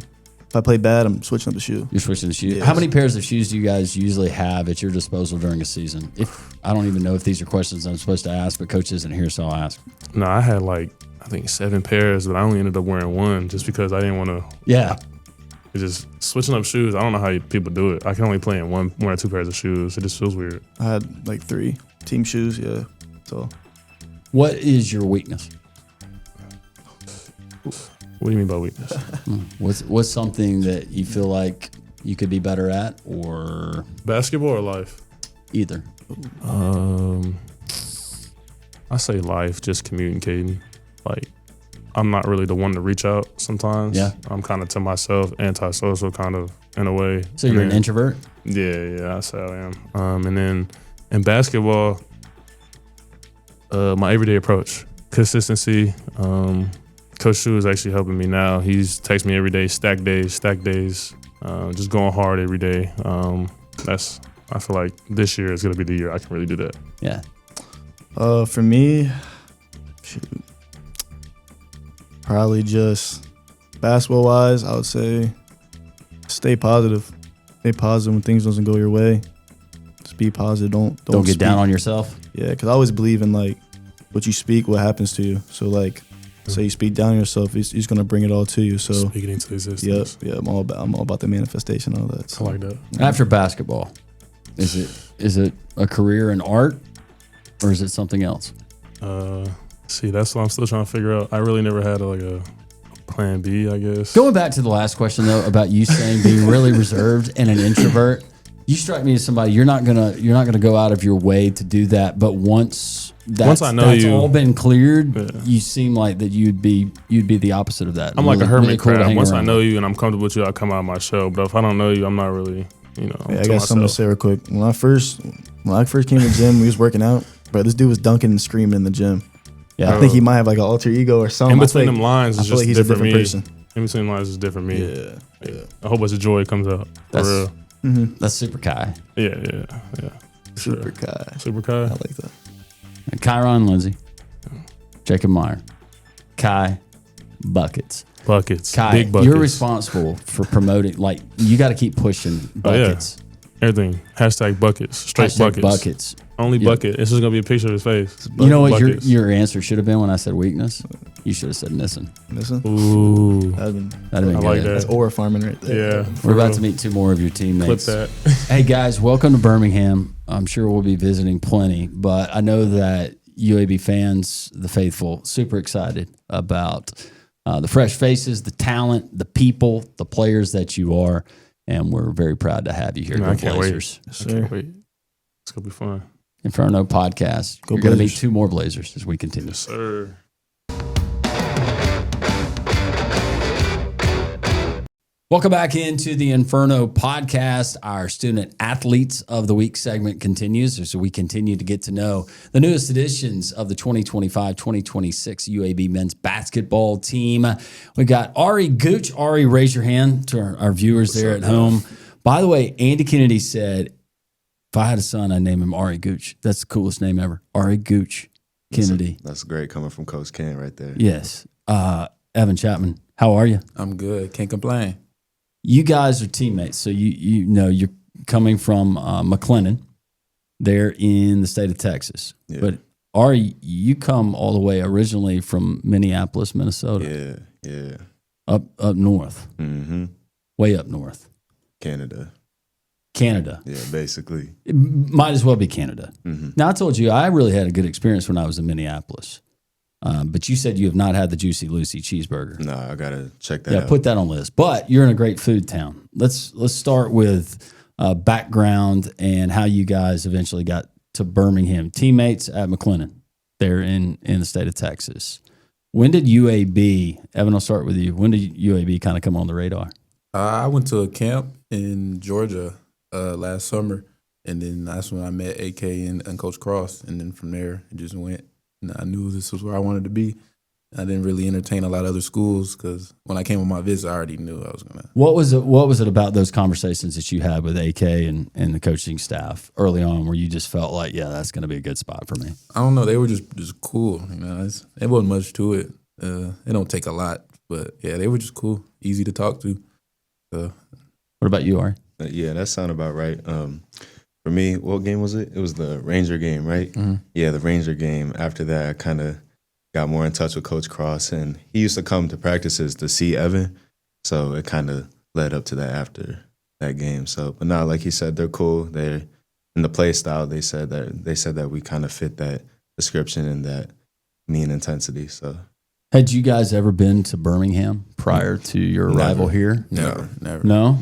S6: If I play bad, I'm switching up the shoe.
S1: You're switching the shoes.
S6: Yes.
S1: How many pairs of shoes do you guys usually have at your disposal during a season? If I don't even know if these are questions I'm supposed to ask, but Coach isn't here, so I'll ask.
S5: No, I had like I think 7 pairs, but I only ended up wearing 1 just because I didn't want to.
S1: Yeah.
S5: It's just switching up shoes. I don't know how people do it. I can only play in one or 2 pairs of shoes. It just feels weird.
S6: I had like 3 team shoes. Yeah. So
S1: What is your weakness?
S5: What do you mean by weakness?
S1: What's something that you feel like you could be better at, or
S5: Basketball or life?
S1: either?
S5: I say life, just communicating. Like, I'm not really the one to reach out sometimes.
S1: Yeah.
S5: I'm kind of to myself, antisocial kind of in a way.
S1: So
S5: And
S1: you're an
S5: then-
S1: introvert?
S5: Yeah, I say I am. And then in basketball, my everyday approach, consistency. Coach Shu is actually helping me now. He's texting me every day, stack days, just going hard every day. I feel like this year is going to be the year I can really do that.
S1: Yeah.
S6: for me, probably just basketball wise, I would say stay positive. Stay positive when things doesn't go your way. Just be positive. Don't
S1: Don't get
S6: speak.
S1: down on yourself.
S6: Yeah, because I always believe in like what you speak, what happens to you. So like, say you speak down on yourself, he's gonna bring it all to you. So
S5: Speaking into existence.
S6: yeah, I'm all about the manifestation and all that. So.
S5: I like that.
S1: After basketball, is it a career in art, or is it something else?
S5: See, that's what I'm still trying to figure out. I really never had a plan B, I guess.
S1: Going back to the last question though about you saying being really reserved and an introvert, you strike me as somebody you're not gonna go out of your way to do that. But once
S5: I know
S1: that's
S5: you,
S1: all been cleared,
S5: yeah.
S1: you seem like that you'd be the opposite of that.
S5: I'm like a
S1: Really-
S5: hermit
S1: really cool to
S5: crab.
S1: hang
S5: Once I
S1: around
S5: know
S1: with.
S5: you and I'm comfortable with you, I'll come out of my shell. But if I don't know you, I'm not really, I'm
S6: Yeah, I
S5: to
S6: got something to
S5: myself.
S6: say real quick. When I first came to the gym, we was working out, but this dude was dunking and screaming in the gym.
S1: Yeah,
S6: I think he might have like an alter ego or something.
S5: In
S6: I
S5: between
S6: feel
S5: them
S6: like-
S5: lines
S6: I
S5: is
S6: feel
S5: just
S6: like he's a
S5: different
S6: different
S5: me.
S6: person.
S5: In between lines is different me.
S6: Yeah.
S5: A whole bunch of joy comes out. For
S1: That's-
S5: real.
S1: that's super Kai.
S5: Yeah.
S6: Super guy.
S5: Super Kai.
S6: I like that.
S1: And Kyron Lindsay, Jacob Meyer, Kai, buckets.
S5: Buckets.
S1: Kai,
S5: Big buckets.
S1: you're responsible for promoting. Like you got to keep pushing
S5: Oh, yeah.
S1: buckets.
S5: Everything. Hashtag buckets. Straight
S1: Hashtag
S5: buckets.
S1: buckets.
S5: Only
S1: Yeah.
S5: bucket. It's just going to be a picture of his face.
S1: You know what
S5: Buckets.
S1: your answer should have been when I said weakness? You should have said missing.
S6: Listen,
S5: Ooh.
S6: that'd been,
S1: That'd have been
S5: I
S1: good.
S5: like that.
S6: that's ore farming right there.
S5: Yeah.
S1: We're about to meet two more of your
S5: Clip
S1: teammates.
S5: that.
S1: Hey guys, welcome to Birmingham. I'm sure we'll be visiting plenty, but I know that UAB fans, the faithful, super excited about the fresh faces, the talent, the people, the players that you are, and we're very proud to have you here.
S5: Man,
S1: Go
S5: I can't wait.
S1: Blazers.
S6: Yes,
S5: I can't
S6: sir.
S5: wait. It's going to be fun.
S1: Inferno podcast.
S6: Go
S1: You're going to meet
S6: Blazers.
S1: two more Blazers as we continue.
S5: Yes, sir.
S1: Welcome back into the Inferno podcast. Our student athletes of the week segment continues as we continue to get to know the newest editions of the 2025-2026 UAB men's basketball team. We got Ari Gooch. Ari, raise your hand to our viewers there at home. By the way, Andy Kennedy said, if I had a son, I'd name him Ari Gooch. That's the coolest name ever. Ari Gooch Kennedy.
S7: That's great coming from Coach Ken right there.
S1: Yes. Evan Chapman, how are you?
S8: I'm good. Can't complain.
S1: You guys are teammates, so you know you're coming from McLennan. They're in the state of Texas,
S7: Yeah.
S1: but you come all the way originally from Minneapolis, Minnesota,
S7: Yeah.
S1: up north,
S7: Mm-hmm.
S1: way up north,
S7: Canada.
S1: Canada.
S7: Yeah, basically.
S1: It might as well be Canada.
S7: Mm-hmm.
S1: Now I told you I really had a good experience when I was in Minneapolis, but you said you have not had the Juicy Lucy cheeseburger.
S7: Nah, I gotta check that
S1: Yeah,
S7: out.
S1: put that on the list. But you're in a great food town. Let's start with background and how you guys eventually got to Birmingham. Teammates at McLennan. They're in the state of Texas. When did UAB, Evan, I'll start with you. When did UAB kind of come on the radar?
S8: I went to a camp in Georgia last summer, and then that's when I met AK and Coach Cross, and then from there it just went. And I knew this was where I wanted to be. I didn't really entertain a lot of other schools because when I came on my visit, I already knew I was gonna.
S1: What was it about those conversations that you had with AK and the coaching staff early on where you just felt like, yeah, that's going to be a good spot for me?
S8: I don't know. They were just cool. You know, it wasn't much to it. It don't take a lot, but yeah, they were just cool, easy to talk to.
S1: What about you, Ari?
S7: Yeah, that sounded about right. For me, what game was it? It was the Ranger game, right?
S8: Mm-hmm.
S7: Yeah, the Ranger game. After that, I kind of got more in touch with Coach Cross, and he used to come to practices to see Evan. So it kind of led up to that after that game. So, but now, like he said, they're cool. They're in the play style. They said that we kind of fit that description and that mean intensity. So
S1: Had you guys ever been to Birmingham prior to your arrival here?
S8: Never.
S1: No?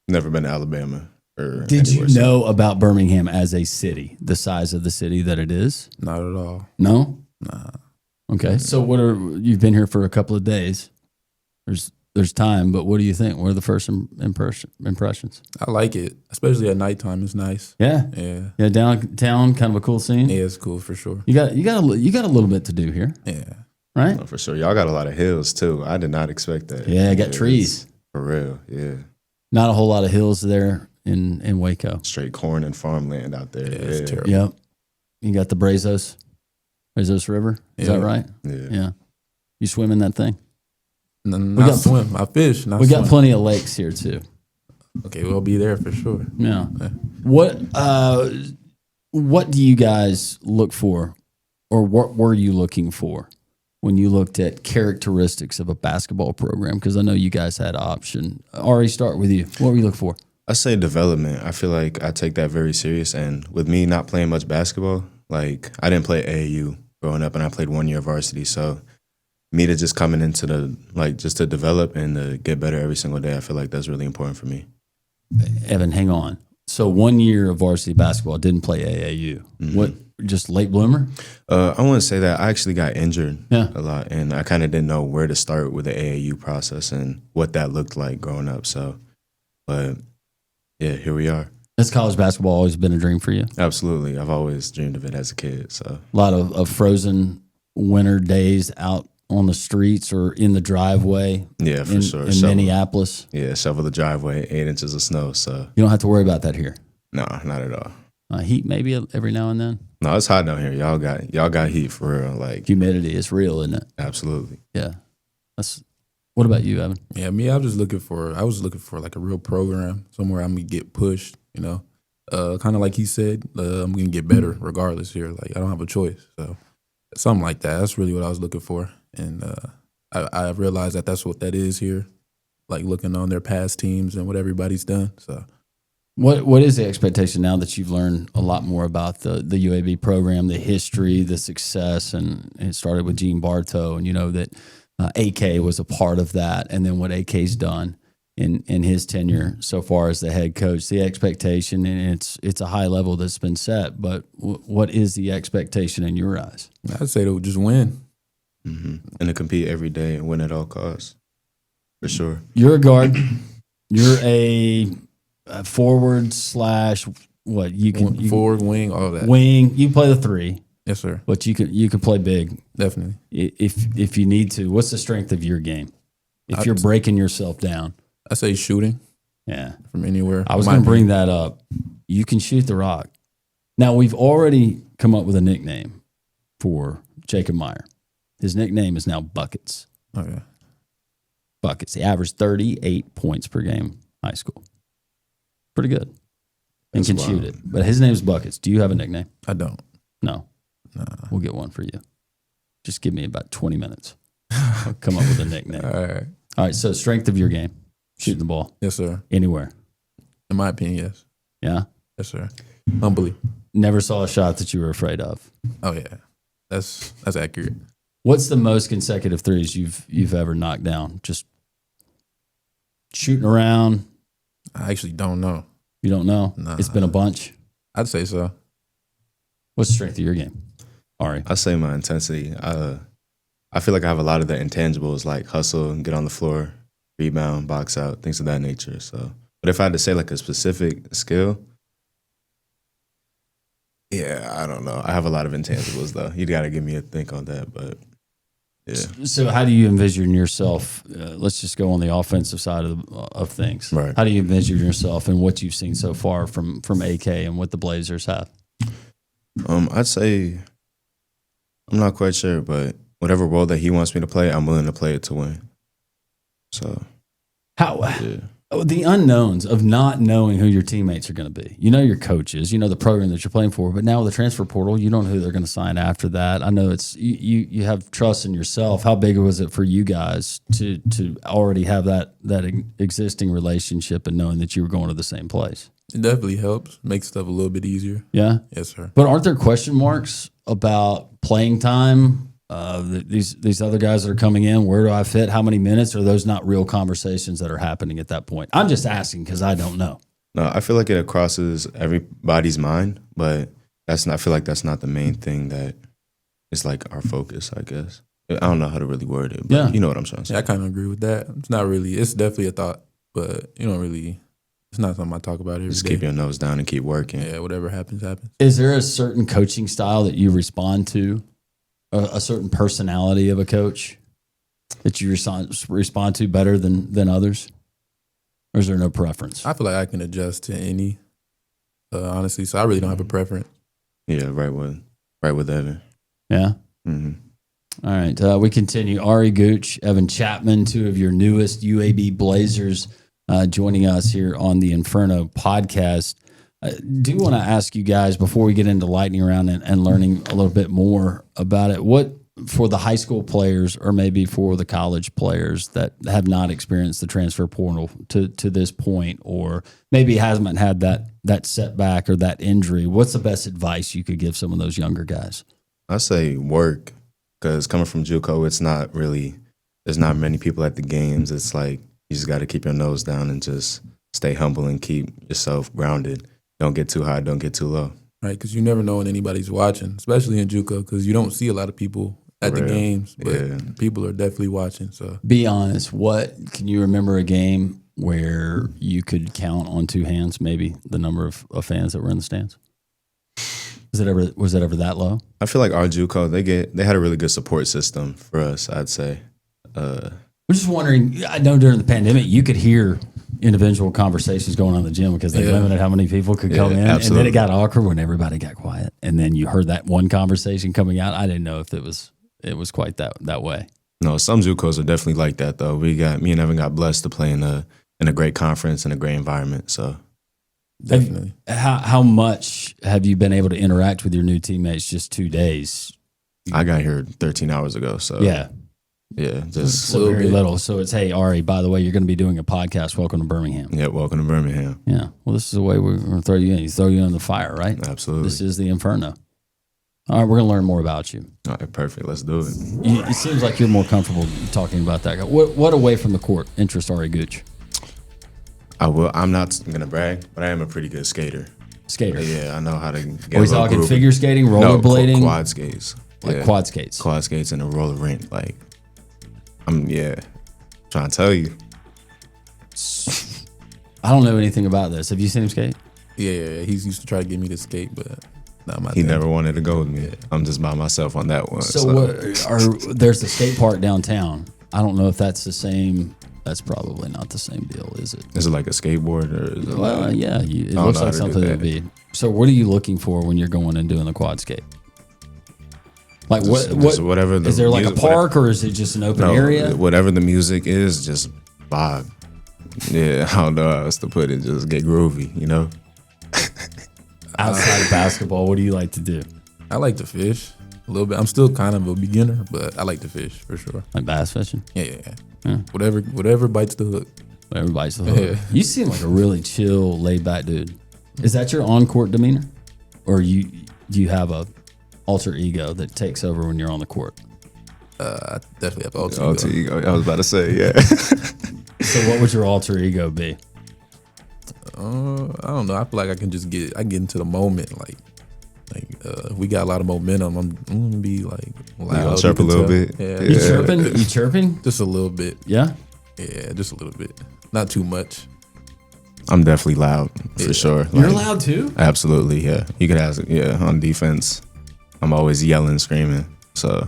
S7: never been to Alabama. Or
S1: Did you
S7: anywhere, so-
S1: know about Birmingham as a city, the size of the city that it is?
S8: Not at all.
S1: No?
S8: Nah.
S1: Okay. So you've been here for a couple of days. There's time, but what do you think? What are the first impressions?
S8: I like it, especially at nighttime. It's nice.
S1: Yeah.
S8: Yeah.
S1: Yeah, downtown, kind of a cool scene.
S8: Yeah, it's cool for sure.
S1: You got a little bit to do here,
S8: Yeah.
S1: right?
S7: Oh, for sure. Y'all got a lot of hills too. I did not expect that.
S1: Yeah, I got trees.
S7: For real. Yeah.
S1: Not a whole lot of hills there in Waco.
S7: Straight corn and farmland out there.
S8: Yeah, it's terrible.
S1: Yep. You got the Brazos River. Is that
S8: Yeah.
S1: right?
S7: Yeah.
S1: Yeah. You swim in that thing?
S8: Not swim. I fish. Not
S1: We got
S8: swim.
S1: plenty of lakes here too.
S8: Okay, we'll be there for sure.
S1: Yeah. What do you guys look for, or what were you looking for when you looked at characteristics of a basketball program? Because I know you guys had option. Ari, start with you. What were you looking for?
S7: I say development. I feel like I take that very serious. And with me not playing much basketball, like I didn't play AAU growing up, and I played 1 year varsity. So me to just coming into just to develop and to get better every single day, I feel like that's really important for me.
S1: Evan, hang on. So 1 year of varsity basketball, didn't play AAU.
S7: Mm-hmm.
S1: What? Just late bloomer?
S7: I wouldn't say that. I actually got injured
S1: Yeah.
S7: a lot, and I kind of didn't know where to start with the AAU process and what that looked like growing up. So, but yeah, here we are.
S1: Has college basketball always been a dream for you?
S7: Absolutely. I've always dreamed of it as a kid. So
S1: A lot of frozen winter days out on the streets or in the driveway
S7: yeah, for
S1: in,
S7: sure.
S1: in Minneapolis.
S7: Yeah, shovel the driveway, 8 inches of snow. So
S1: You don't have to worry about that here.
S7: no, not at all.
S1: Heat maybe every now and then.
S7: No, it's hot down here. Y'all got heat for real. Like
S1: Humidity is real, isn't it?
S7: absolutely.
S1: Yeah. What about you, Evan?
S8: Yeah, me, I was looking for like a real program, somewhere I'm gonna get pushed, you know. Kind of like he said, I'm gonna get better regardless here. Like I don't have a choice, so something like that. That's really what I was looking for, and I realized that that's what that is here. Like looking on their past teams and what everybody's done. So
S1: What is the expectation now that you've learned a lot more about the UAB program, the history, the success, and it started with Gene Bartow, and you know that AK was a part of that, and then what AK's done in his tenure so far as the head coach. The expectation, and it's a high level that's been set, but what is the expectation in your eyes?
S8: I'd say they'll just win.
S7: Mm-hmm. And to compete every day and win at all costs, for sure.
S1: You're a guard. You're a forward / what you can
S8: Forward, wing, all that.
S1: wing. You play the 3.
S8: Yes, sir.
S1: But you can play big
S8: Definitely.
S1: if you need to. What's the strength of your game? If you're breaking yourself down,
S8: I say shooting
S1: yeah.
S8: from anywhere.
S1: I was going to bring that up. You can shoot the rock. Now we've already come up with a nickname for Jacob Meyer. His nickname is now Buckets.
S8: Oh yeah,
S1: Buckets. He averaged 38 points per game high school. Pretty good. And
S7: That's
S1: can
S7: wild.
S1: shoot it. But his name's Buckets. Do you have a nickname?
S8: I don't.
S1: No.
S8: Nah.
S1: We'll get one for you. Just give me about 20 minutes. I'll come up with a nickname. All right. So strength of your game, shooting the ball
S8: Yes, sir.
S1: anywhere.
S8: In my opinion, yes.
S1: Yeah.
S8: Yes, sir. Humbly.
S1: Never saw a shot that you were afraid of.
S8: Oh yeah, that's accurate.
S1: What's the most consecutive threes you've ever knocked down? Just shooting around.
S8: I actually don't know.
S1: You don't know?
S8: Nah.
S1: It's been a bunch.
S8: I'd say so.
S1: What's the strength of your game, Ari?
S7: I say my intensity. I feel like I have a lot of the intangibles, like hustle and get on the floor, rebound, box out, things of that nature. So, but if I had to say like a specific skill, yeah, I don't know. I have a lot of intangibles though. You got to give me a think on that, but yeah.
S1: So how do you envision yourself? Let's just go on the offensive side of things.
S7: Right.
S1: How do you envision yourself and what you've seen so far from AK and what the Blazers have?
S7: I'd say I'm not quite sure, but whatever role that he wants me to play, I'm willing to play it to win. So
S1: How
S7: yeah.
S1: the unknowns of not knowing who your teammates are going to be. You know your coaches, you know the program that you're playing for, but now with the transfer portal, you don't know who they're going to sign after that. I know it's you have trust in yourself. How big was it for you guys to already have that existing relationship and knowing that you were going to the same place?
S8: It definitely helps. Makes stuff a little bit easier.
S1: Yeah.
S8: Yes, sir.
S1: But aren't there question marks about playing time? These other guys that are coming in, where do I fit? How many minutes? Are those not real conversations that are happening at that point? I'm just asking because I don't know.
S7: No, I feel like it crosses everybody's mind, but I feel like that's not the main thing that is like our focus, I guess. I don't know how to really word it, but
S1: Yeah.
S7: you know what I'm trying to say.
S8: Yeah, I kind of agree with that. It's not really. It's definitely a thought, but you don't really. It's not something I talk about every
S7: Just
S8: day.
S7: keep your nose down and keep working.
S8: Yeah, whatever happens, happens.
S1: Is there a certain coaching style that you respond to, a certain personality of a coach that you respond to better than others? Or is there no preference?
S8: I feel like I can adjust to any, honestly. So I really don't have a preference.
S7: Yeah, right with Evan.
S1: Yeah.
S7: Mm-hmm.
S1: All right. We continue. Ari Gooch, Evan Chapman, two of your newest UAB Blazers, joining us here on the Inferno podcast. I do want to ask you guys before we get into lightning round and learning a little bit more about it. What for the high school players or maybe for the college players that have not experienced the transfer portal to this point, or maybe hasn't had that setback or that injury, what's the best advice you could give some of those younger guys?
S7: I say work, because coming from JUCO, there's not many people at the games. It's like you just got to keep your nose down and just stay humble and keep yourself grounded. Don't get too high, don't get too low.
S8: Right, because you never know when anybody's watching, especially in JUCO, because you don't see a lot of people at the games, but people are definitely watching. So
S1: be honest, what can you remember a game where you could count on two hands maybe the number of fans that were in the stands? Was it ever that low?
S7: I feel like our JUCO, they had a really good support system for us, I'd say.
S1: I'm just wondering, I know during the pandemic you could hear individual conversations going on in the gym because they limited how many people could come in. Absolutely. And then it got awkward when everybody got quiet. And then you heard that one conversation coming out. I didn't know if it was quite that way.
S7: No, some JUCOs are definitely like that though. Me and Evan got blessed to play in a great conference and a great environment. So
S8: definitely.
S1: How much have you been able to interact with your new teammates just 2 days?
S7: I got here 13 hours ago. So yeah, just
S1: so very little. So it's, hey, Ari, by the way, you're going to be doing a podcast. Welcome to Birmingham.
S7: Yeah, welcome to Birmingham.
S1: Yeah. Well, this is the way we're going to throw you in. You throw you in the fire, right?
S7: Absolutely.
S1: This is the Inferno. All right, we're going to learn more about you.
S7: All right, perfect. Let's do it.
S1: It seems like you're more comfortable talking about that guy. What away from the court interests Ari Gooch?
S7: I'm not going to brag, but I am a pretty good skater.
S1: Skater?
S7: Yeah, I know how to get
S1: Are we talking figure skating, rollerblading?
S7: No, quad skates.
S1: Like quad skates?
S7: Quad skates and a roller rink. Like, I'm trying to tell you.
S1: I don't know anything about this. Have you seen him skate?
S8: Yeah. He used to try to get me to skate, but not my
S7: He
S8: thing.
S7: never wanted to go with me. Yeah. I'm just by myself on that one.
S1: So there's the skate park downtown. I don't know if that's the same. That's probably not the same deal, is it?
S7: Is it like a skateboard or? Is it
S1: it looks like something that would be. So what are you looking for when you're going and doing the quad skate? Like
S7: just whatever.
S1: Is there like a park or is it just an open area?
S7: Whatever the music is, just vibe. Yeah, I don't know how else to put it. Just get groovy, you know.
S1: Outside of basketball, what do you like to do?
S8: I like to fish a little bit. I'm still kind of a beginner, but I like to fish for sure.
S1: Like bass fishing?
S8: Yeah. Whatever bites the hook.
S1: Whatever bites the hook. Yeah. You seem like a really chill, laid back dude. Is that your on court demeanor, or do you have a alter ego that takes over when you're on the court?
S8: I definitely have
S7: alter ego. I was about to say, yeah.
S1: So what would your alter ego be?
S8: I don't know. I feel like I can just get into the moment. Like we got a lot of momentum. I'm gonna be like loud.
S7: You gonna chirp a little bit?
S8: Yeah.
S1: You chirping? You chirping?
S8: Just a little bit.
S1: Yeah?
S8: Yeah, just a little bit. Not too much.
S7: I'm definitely loud for sure.
S1: You're loud too?
S7: Absolutely, yeah. You could ask, on defense. I'm always yelling, screaming. So,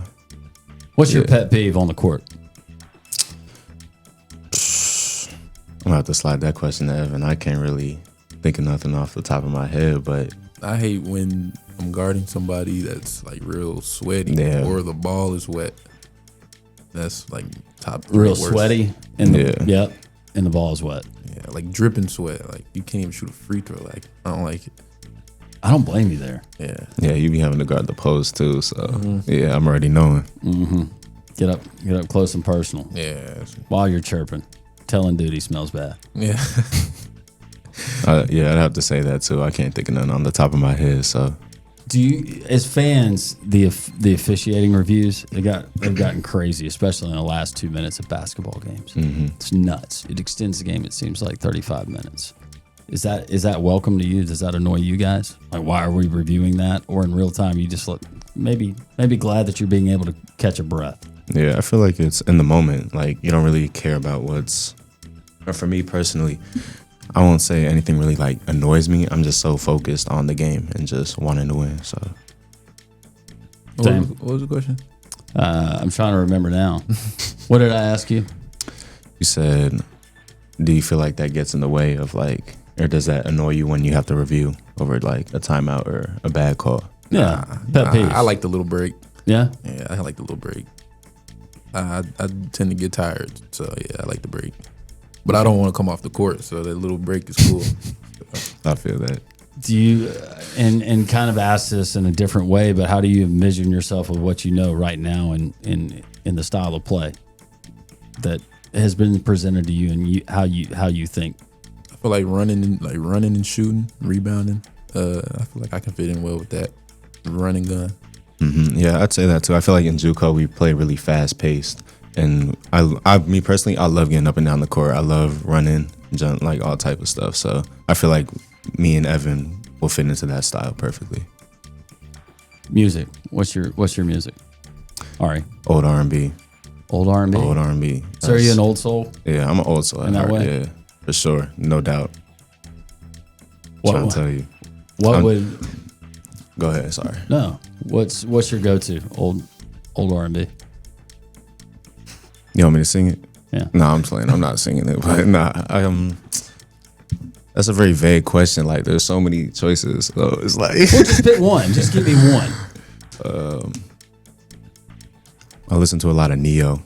S1: what's your pet peeve on the court?
S7: I'm gonna have to slide that question to Evan. I can't really think of nothing off the top of my head, but
S8: I hate when I'm guarding somebody that's like real sweaty or the ball is wet. That's like top three
S1: real
S8: worst.
S1: Sweaty and and the ball is wet.
S8: Yeah, like dripping sweat. Like you can't even shoot a free throw. Like I don't like it.
S1: I don't blame you there.
S7: Yeah, you be having to guard the post too. So I'm already knowing.
S1: Mm-hmm. Get up close and personal.
S8: Yeah.
S1: While you're chirping, telling dude he smells bad.
S8: Yeah.
S7: I'd have to say that too. I can't think of nothing on the top of my head. So,
S1: do you, as fans, the officiating reviews they've gotten crazy, especially in the last 2 minutes of basketball games.
S7: Mm-hmm.
S1: It's nuts. It extends the game. It seems like 35 minutes. Is that welcome to you? Does that annoy you guys? Like, why are we reviewing that? Or in real time, you just maybe glad that you're being able to catch a breath.
S7: Yeah, I feel like it's in the moment. Like you don't really care about what's. Or for me personally, I won't say anything really like annoys me. I'm just so focused on the game and just wanting to win. So,
S8: what was the question?
S1: I'm trying to remember now. What did I ask you?
S7: You said, do you feel like that gets in the way of like, or does that annoy you when you have to review over like a timeout or a bad call?
S1: Yeah, pet peeve.
S8: I like the little break.
S1: Yeah?
S8: Yeah, I like the little break. I tend to get tired, so yeah, I like the break. But I don't want to come off the court, so that little break is cool.
S7: I feel that.
S1: Do you, and kind of ask this in a different way, but how do you envision yourself with what you know right now in the style of play that has been presented to you, and how you think?
S8: I feel like running and shooting, rebounding. I feel like I can fit in well with that running gun.
S7: Mm-hmm. Yeah, I'd say that too. I feel like in JUCO we play really fast paced, and me personally, I love getting up and down the court. I love running, jump, like all type of stuff. So I feel like me and Evan will fit into that style perfectly.
S1: Music. What's your music? Ari.
S7: Old R&B.
S1: Old R&B.
S7: Old R&B.
S1: So are you an old soul?
S7: Yeah, I'm an old soul.
S1: In that way?
S7: Yeah, for sure, no doubt.
S1: What
S7: Trying
S1: would-
S7: to tell you.
S1: What would?
S7: Go ahead. Sorry.
S1: No. What's your go-to old R&B?
S7: You want me to sing it?
S1: Yeah.
S7: No, I'm playing. I'm not singing it. But nah, that's a very vague question. Like, there's so many choices. So it's like.
S1: Well, just pick one. Just give me one.
S7: I listen to a lot of Neo.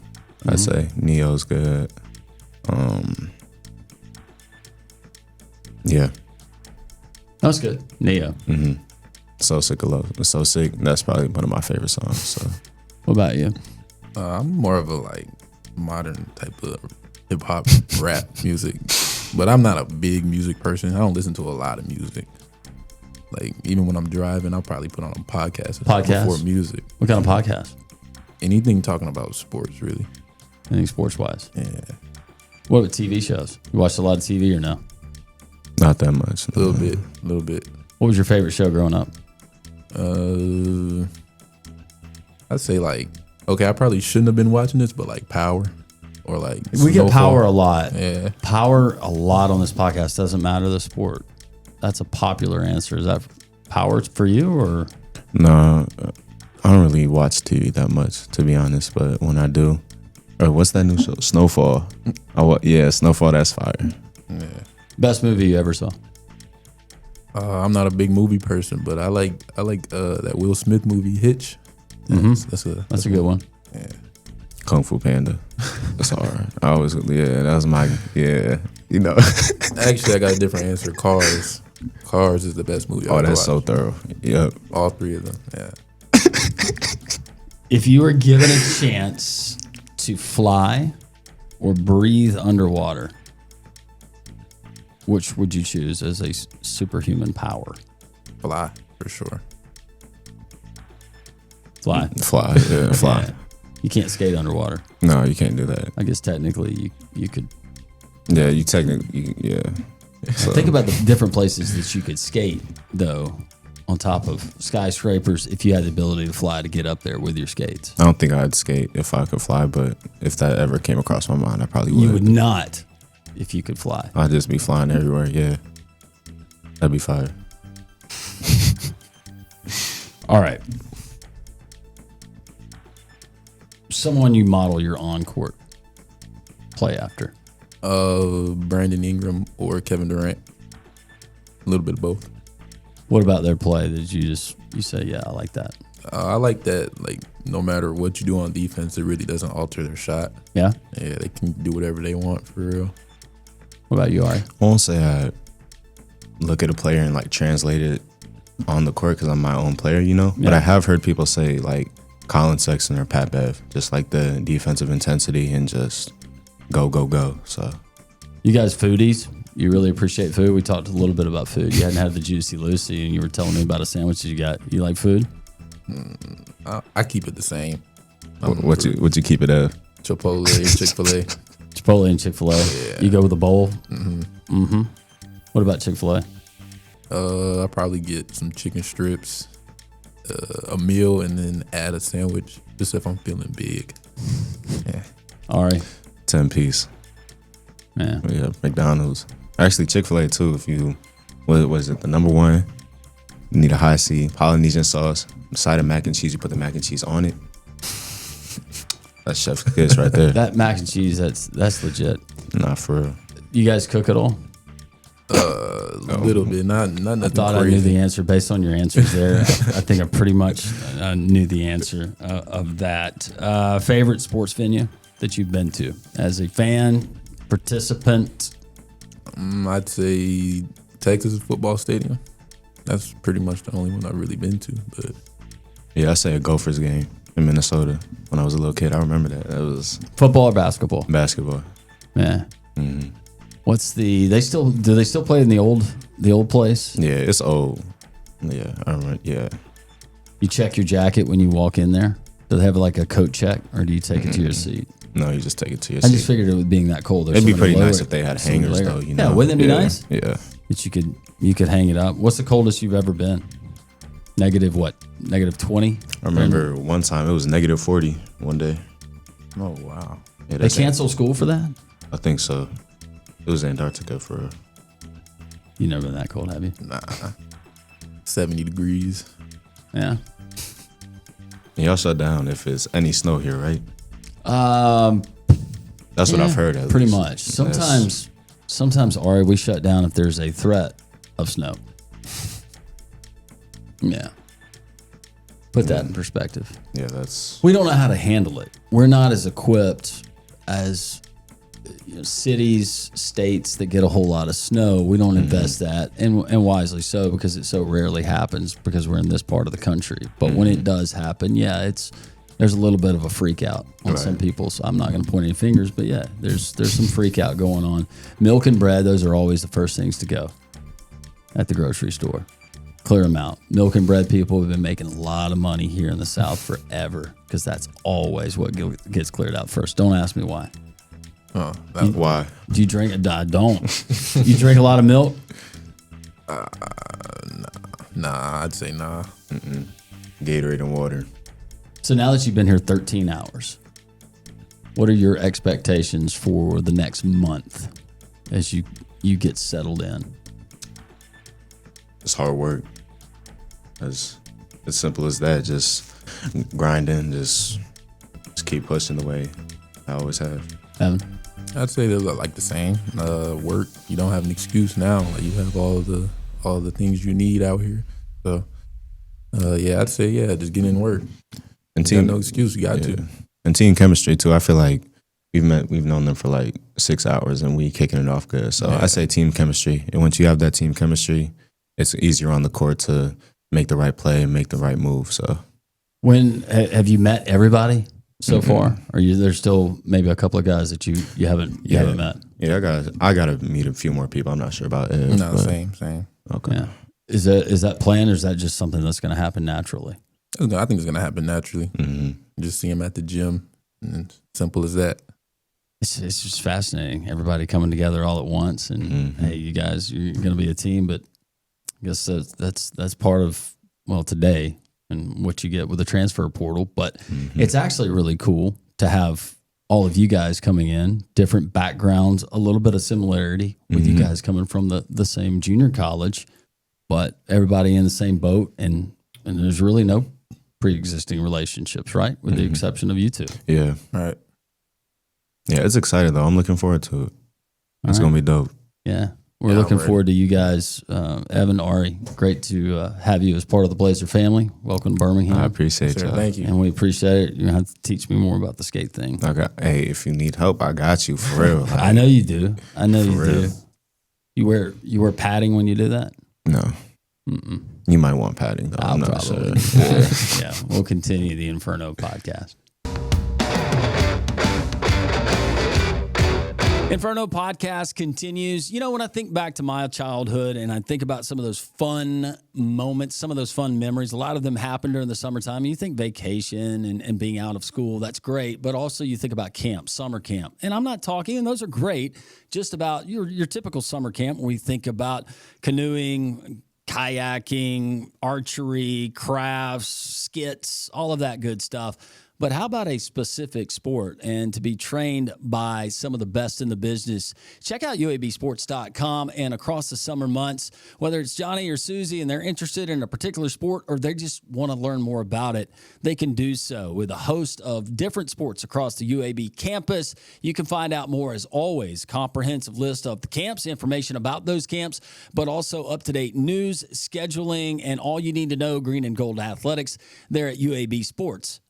S7: I'd say Neo's good. Yeah.
S1: That's good. Neo.
S7: Mm-hmm. So Sick of Love. So Sick. That's probably one of my favorite songs. So.
S1: What about you?
S8: I'm more of a like modern type of hip hop rap music, but I'm not a big music person. I don't listen to a lot of music. Like even when I'm driving, I'll probably put on a podcast before music.
S1: What kind of podcast?
S8: Anything talking about sports, really.
S1: Anything sports wise?
S8: Yeah,
S1: What about TV shows? You watched a lot of TV or no?
S7: Not that much.
S8: a little bit.
S1: What was your favorite show growing up?
S8: I'd say like, okay, I probably shouldn't have been watching this, but like Power or like
S1: We get
S8: Snowfall.
S1: Power a lot.
S8: Yeah,
S1: Power a lot on this podcast. Doesn't matter the sport. That's a popular answer. Is that Power for you or?
S7: No, I don't really watch TV that much, to be honest. But when I do, what's that new show? Snowfall. Yeah, Snowfall. That's fire.
S8: yeah.
S1: Best movie you ever saw?
S8: I'm not a big movie person, but I like that Will Smith movie Hitch. That's
S1: a good one.
S8: Yeah.
S7: Kung Fu Panda. That's hard. I always, that was my, you know.
S8: Actually, I got a different answer. Cars. Cars is the best movie.
S7: Oh,
S8: I've
S7: that's so
S8: watched.
S7: thorough. Yep.
S8: All three of them. Yeah.
S1: If you were given a chance to fly or breathe underwater, which would you choose as a superhuman power?
S8: Fly for sure.
S1: Fly.
S7: Fly. Yeah, fly.
S1: Yeah. You can't skate underwater.
S7: No, you can't do that.
S1: I guess technically you could.
S7: Yeah, you technically, yeah. So,
S1: Think about the different places that you could skate, though, on top of skyscrapers, if you had the ability to fly to get up there with your skates.
S7: I don't think I'd skate if I could fly, but if that ever came across my mind, I probably would.
S1: You would not if you could fly.
S7: I'd just be flying everywhere, yeah. That'd be fire.
S1: All right. Someone you model your on-court play after.
S8: Brandon Ingram or Kevin Durant. A little bit of both.
S1: What about their play? Did you say, yeah, I like that?
S8: I like that, like, no matter what you do on defense, it really doesn't alter their shot.
S1: Yeah?
S8: Yeah, they can do whatever they want, for real.
S1: What about you, Ari?
S7: I won't say I look at a player and like translate it on the court because I'm my own player, you know?
S1: Yeah.
S7: But I have heard people say like Colin Sexton or Pat Bev, just like the defensive intensity and just go, go, go. So,
S1: You guys foodies? You really appreciate food? We talked a little bit about food. You hadn't had the Juicy Lucy, and you were telling me about a sandwich that you got. You like food?
S8: I keep it the same.
S7: What you keep it at?
S8: Chipotle, Chick-fil-A.
S1: Chipotle and Chick-fil-A.
S8: Yeah.
S1: You go with a bowl? Mm-hmm. What about Chick-fil-A?
S8: I probably get some chicken strips, a meal, and then add a sandwich, just if I'm feeling big. Yeah.
S1: Ari?
S7: 10-piece.
S1: Yeah.
S7: Yeah, McDonald's. Actually, Chick-fil-A too. If you, what is it, the number one? You need a high C, Polynesian sauce, side of mac and cheese. You put the mac and cheese on it. That's chef's kiss right there.
S1: That mac and cheese, that's legit.
S7: Nah, for real.
S1: You guys cook at all?
S8: A little bit, not nothing
S1: I thought
S8: crazy.
S1: I knew the answer based on your answers there. I think I pretty much knew the answer of that. Favorite sports venue that you've been to as a fan, participant?
S8: I'd say Texas football stadium. That's pretty much the only one I've really been to. But
S7: Yeah, I say a Gophers game in Minnesota when I was a little kid. I remember that. That was
S1: Football or basketball?
S7: basketball.
S1: Yeah.
S7: Hmm.
S1: Do they still play in the old place?
S7: Yeah, it's old. Yeah, I remember. Yeah.
S1: You check your jacket when you walk in there? Do they have like a coat check, or do you take it to your seat?
S7: No, you just take it to your
S1: I
S7: seat.
S1: just figured it would being that cold.
S7: It'd be pretty nice if they had hangers, though. You know?
S1: Yeah, wouldn't it be nice?
S7: Yeah.
S1: That you could hang it up. What's the coldest you've ever been? Negative what? Negative 20?
S7: I remember one time it was negative 40 one day.
S8: oh wow,
S7: Yeah,
S1: They cancel school for that?
S7: I think so. It was Antarctica for real.
S1: You never been that cold, have you?
S8: nah, 70 degrees.
S1: Yeah.
S7: And y'all shut down if it's any snow here, right? That's what
S1: Yeah,
S7: I've heard. At
S1: pretty
S7: least.
S1: much. Sometimes, Ari, we shut down if there's a threat of snow. Yeah. Put that in perspective.
S7: Yeah, that's.
S1: We don't know how to handle it. We're not as equipped as cities, states that get a whole lot of snow. We don't invest that, and wisely so, because it so rarely happens because we're in this part of the country. But when it does happen, yeah, there's a little bit of a freak out on some people. So I'm not going to point any fingers, but yeah, there's some freak out going on. Milk and bread, those are always the first things to go at the grocery store. Clear them out. Milk and bread people have been making a lot of money here in the South forever, because that's always what gets cleared out first. Don't ask me why.
S8: Oh,
S7: Why?
S1: Do you drink it? I don't. You drink a lot of milk?
S8: nah, I'd say nah.
S7: Gatorade and water.
S1: So now that you've been here 13 hours, what are your expectations for the next month as you get settled in?
S7: It's hard work. As simple as that. Just grinding. Just keep pushing the way I always have.
S1: Evan?
S8: I'd say they're like the same. Work. You don't have an excuse now. Like, you have all the things you need out here. So, yeah, I'd say just get in work.
S7: And
S8: You got no excuse. You got to.
S7: And team chemistry too. I feel like we've known them for like 6 hours and we kicking it off good. So I say team chemistry. And once you have that team chemistry, it's easier on the court to make the right play and make the right move. So,
S1: Have you met everybody so far? Or there's still maybe a couple of guys that you haven't met?
S7: Yeah, I gotta meet a few more people. I'm not sure about it.
S8: No, same.
S7: Okay.
S1: Yeah. Is that planned, or is that just something that's going to happen naturally?
S8: I think it's gonna happen naturally. Just see him at the gym, and simple as that.
S1: It's just fascinating. Everybody coming together all at once, and hey, you guys, you're going to be a team. But I guess that's part of today and what you get with the transfer portal. But it's actually really cool to have all of you guys coming in, different backgrounds, a little bit of similarity with you guys coming from the same junior college, but everybody in the same boat, and there's really no pre-existing relationships, right? With the exception of you two.
S7: Yeah.
S8: Right.
S7: Yeah, it's exciting though. I'm looking forward to it. It's gonna be dope.
S1: Yeah. We're looking forward to you guys. Evan, Ari, great to have you as part of the Blazer family. Welcome to Birmingham.
S7: I appreciate you.
S8: Thank you.
S1: And we appreciate it. You have to teach me more about the skate thing.
S7: Hey, if you need help, I got you for real.
S1: I know you do. I know you
S7: real.
S1: do. You wear padding when you do that?
S7: No. You might want padding though. I'm not
S1: probably.
S7: sure.
S1: Yeah, we'll continue the Inferno podcast. Inferno podcast continues. You know, when I think back to my childhood and I think about some of those fun moments, some of those fun memories, a lot of them happened during the summertime. You think vacation and being out of school, that's great. But also you think about camp, summer camp. And I'm not talking, and those are great, just about your typical summer camp when we think about canoeing, kayaking, archery, crafts, skits, all of that good stuff. But how about a specific sport and to be trained by some of the best in the business? Check out UABsports.com, and across the summer months, whether it's Johnny or Susie and they're interested in a particular sport or they just want to learn more about it, they can do so with a host of different sports across the UAB campus. You can find out more, as always, comprehensive list of the camps, information about those camps, but also up-to-date news, scheduling, and all you need to know green and gold athletics there at UABsports.com.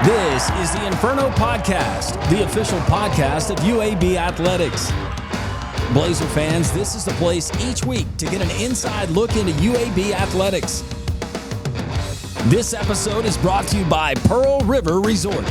S1: This is the Inferno Podcast, the official podcast of UAB Athletics. Blazer fans, this is the place each week to get an inside look into UAB athletics. This episode is brought to you by Pearl River Resort.